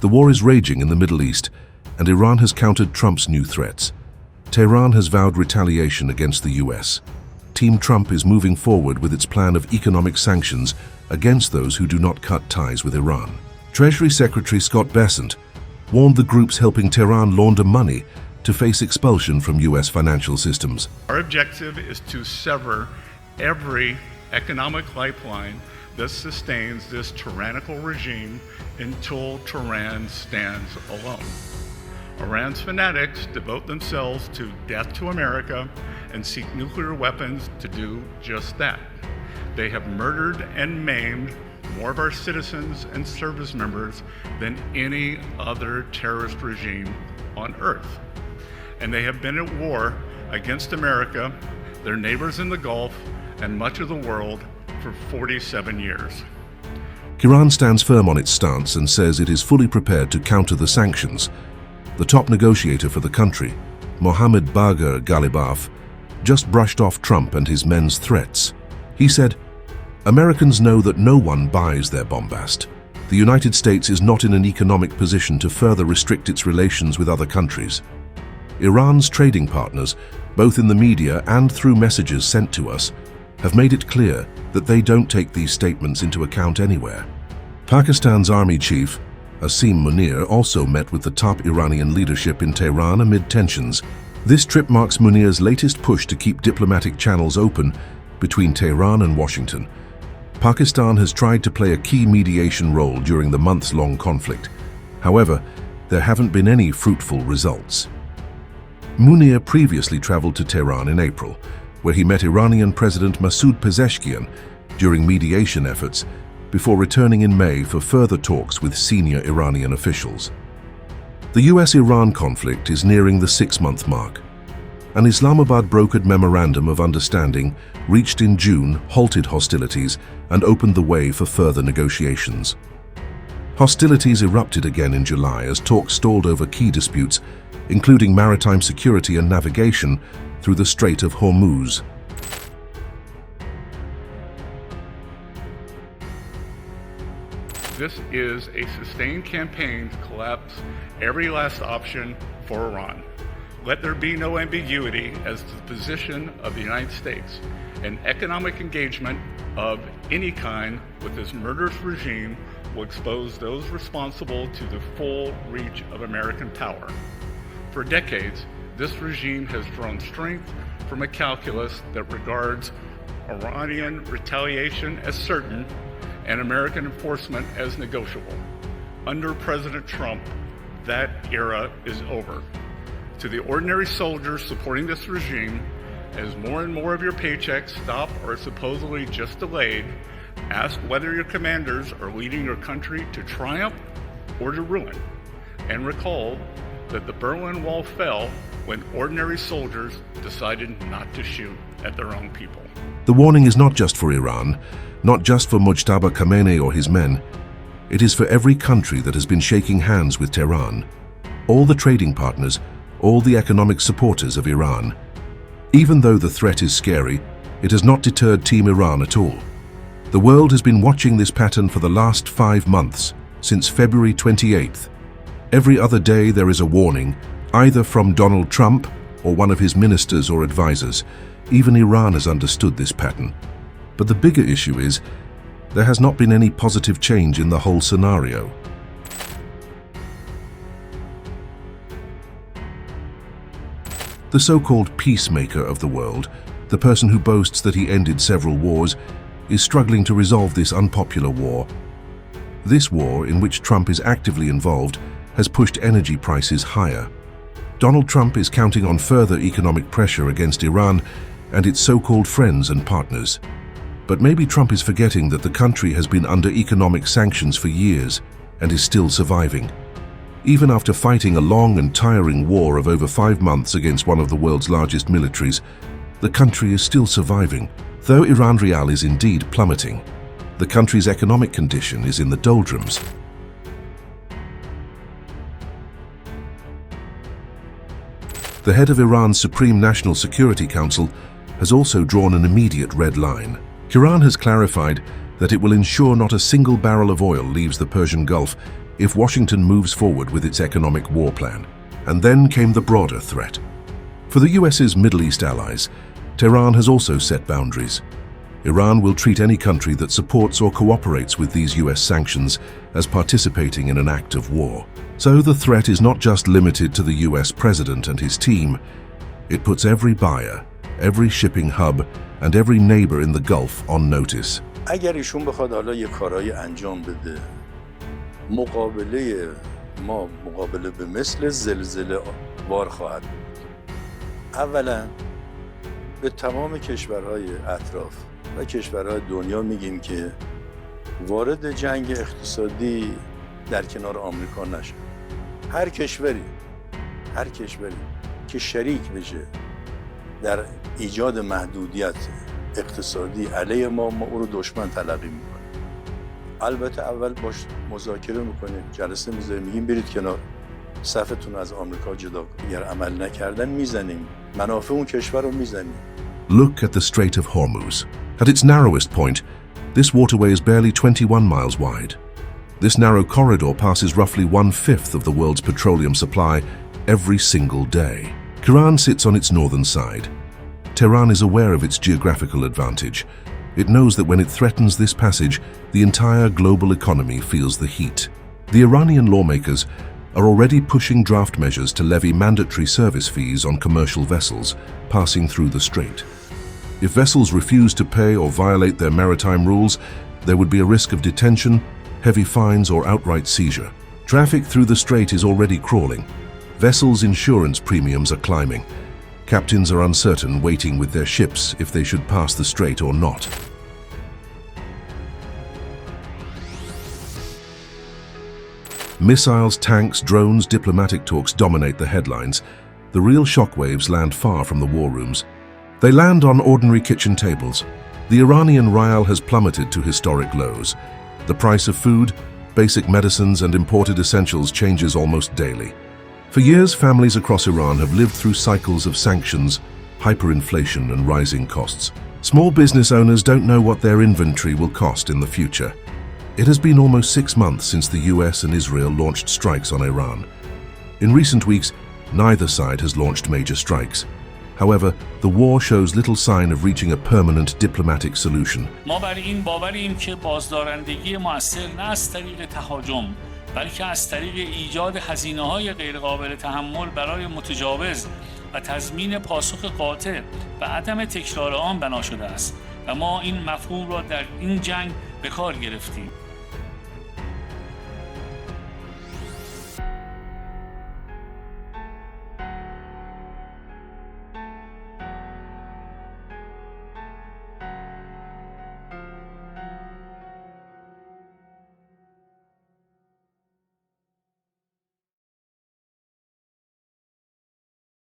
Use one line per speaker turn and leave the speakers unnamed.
The war is raging in the Middle East, and Iran has countered Trump's new threats. Tehran has vowed retaliation against the US. Team Trump is moving forward with its plan of economic sanctions against those who do not cut ties with Iran. Treasury Secretary Scott Bessent warned the groups helping Tehran launder money to face expulsion from US financial systems.
Our objective is to sever every economic lifeline that sustains this tyrannical regime until Tehran stands alone. Iran's fanatics devote themselves to death to America and seek nuclear weapons to do just that. They have murdered and maimed more of our citizens and service members than any other terrorist regime on earth. And they have been at war against America, their neighbors in the Gulf, and much of the world for 47 years.
Iran stands firm on its stance and says it is fully prepared to counter the sanctions. The top negotiator for the country, Mohammad Bagher Ghalibaf, just brushed off Trump and his men's threats. He said, "Americans know that no one buys their bombast. The United States is not in an economic position to further restrict its relations with other countries." Iran's trading partners, both in the media and through messages sent to us, have made it clear that they don't take these statements into account anywhere. Pakistan's army chief, Asim Munir, also met with the top Iranian leadership in Tehran amid tensions. This trip marks Munir's latest push to keep diplomatic channels open between Tehran and Washington. Pakistan has tried to play a key mediation role during the months-long conflict. However, there haven't been any fruitful results. Munir previously traveled to Tehran in April, where he met Iranian President Masoud Pezeshkian during mediation efforts, before returning in May for further talks with senior Iranian officials. The US-Iran conflict is nearing the 6-month mark. An Islamabad-brokered memorandum of understanding reached in June halted hostilities and opened the way for further negotiations. Hostilities erupted again in July as talks stalled over key disputes, including maritime security and navigation through the Strait of Hormuz.
This is a sustained campaign to collapse every last option for Iran. Let there be no ambiguity as to the position of the United States. An economic engagement of any kind with this murderous regime will expose those responsible to the full reach of American power. For decades, this regime has drawn strength from a calculus that regards Iranian retaliation as certain and American enforcement as negotiable. Under President Trump, that era is over. To the ordinary soldiers supporting this regime, as more and more of your paychecks stop or are supposedly just delayed, ask whether your commanders are leading your country to triumph or to ruin. And recall that the Berlin Wall fell when ordinary soldiers decided not to shoot at their own people.
The warning is not just for Iran, not just for Mojtaba Khamenei or his men. It is for every country that has been shaking hands with Tehran, all the trading partners, all the economic supporters of Iran. Even though the threat is scary, it has not deterred Team Iran at all. The world has been watching this pattern for the last 5 months, since February 28th. Every other day there is a warning, either from Donald Trump or one of his ministers or advisors. Even Iran has understood this pattern. But the bigger issue is, there has not been any positive change in the whole scenario. The so-called peacemaker of the world, the person who boasts that he ended several wars, is struggling to resolve this unpopular war. This war, in which Trump is actively involved, has pushed energy prices higher. Donald Trump is counting on further economic pressure against Iran and its so-called friends and partners. But maybe Trump is forgetting that the country has been under economic sanctions for years and is still surviving. Even after fighting a long and tiring war of over 5 months against one of the world's largest militaries, the country is still surviving. Though Iran Rial is indeed plummeting, the country's economic condition is in the doldrums. The head of Iran's Supreme National Security Council has also drawn an immediate red line. Iran has clarified that it will ensure not a single barrel of oil leaves the Persian Gulf if Washington moves forward with its economic war plan. And then came the broader threat. For the US's Middle East allies, Tehran has also set boundaries. Iran will treat any country that supports or cooperates with these US sanctions as participating in an act of war. So the threat is not just limited to the US president and his team. It puts every buyer, every shipping hub, and every neighbor in the Gulf on notice.
اگر ایشون بخواد حالا یه کارایی انجام بده، مقابله به مثل زلزله وار خواهد بود. اولا به تمام کشورهای اطراف و کشورهای دنیا میگیم که وارد جنگ اقتصادی در کنار آمریکا نشه. هر کشوری که شریک بشه در ایجاد محدودیت اقتصادی علیه ما او رو دشمن تلقی میکنه. البته اول باش مذاکره میکنیم، جلسه میذاریم، میگیم برید کنار، صفتون از آمریکا جدا کنید. اگر عمل نکردن میزنیم، منافع اون کشور رو میزنیم.
Look at the Strait of Hormuz. At its narrowest point, this waterway is barely 21 miles wide. This narrow corridor passes roughly 1/5 of the world's petroleum supply every single day. Iran sits on its northern side. Tehran is aware of its geographical advantage. It knows that when it threatens this passage, the entire global economy feels the heat. The Iranian lawmakers are already pushing draft measures to levy mandatory service fees on commercial vessels passing through the strait. If vessels refuse to pay or violate their maritime rules, there would be a risk of detention, heavy fines, or outright seizure. Traffic through the strait is already crawling. Vessels' insurance premiums are climbing. Captains are uncertain, waiting with their ships if they should pass the strait or not. Missiles, tanks, drones, diplomatic talks dominate the headlines. The real shockwaves land far from the war rooms. They land on ordinary kitchen tables. The Iranian rial has plummeted to historic lows. The price of food, basic medicines, and imported essentials changes almost daily. For years, families across Iran have lived through cycles of sanctions, hyperinflation, and rising costs. Small business owners don't know what their inventory will cost in the future. It has been almost 6 months since the US and Israel launched strikes on Iran. In recent weeks, neither side has launched major strikes. However, the war shows little sign of reaching a permanent diplomatic solution.
ما بر این باوریم که بازدارندگی مؤثر نه از طریق تهاجم بلکه از طریق ایجاد هزینه‌های غیرقابل تحمل برای متجاوز و تضمین پاسخ قاطع و عدم تکرار آن بنا شده است و ما این مفهوم را در این جنگ به کار گرفتیم.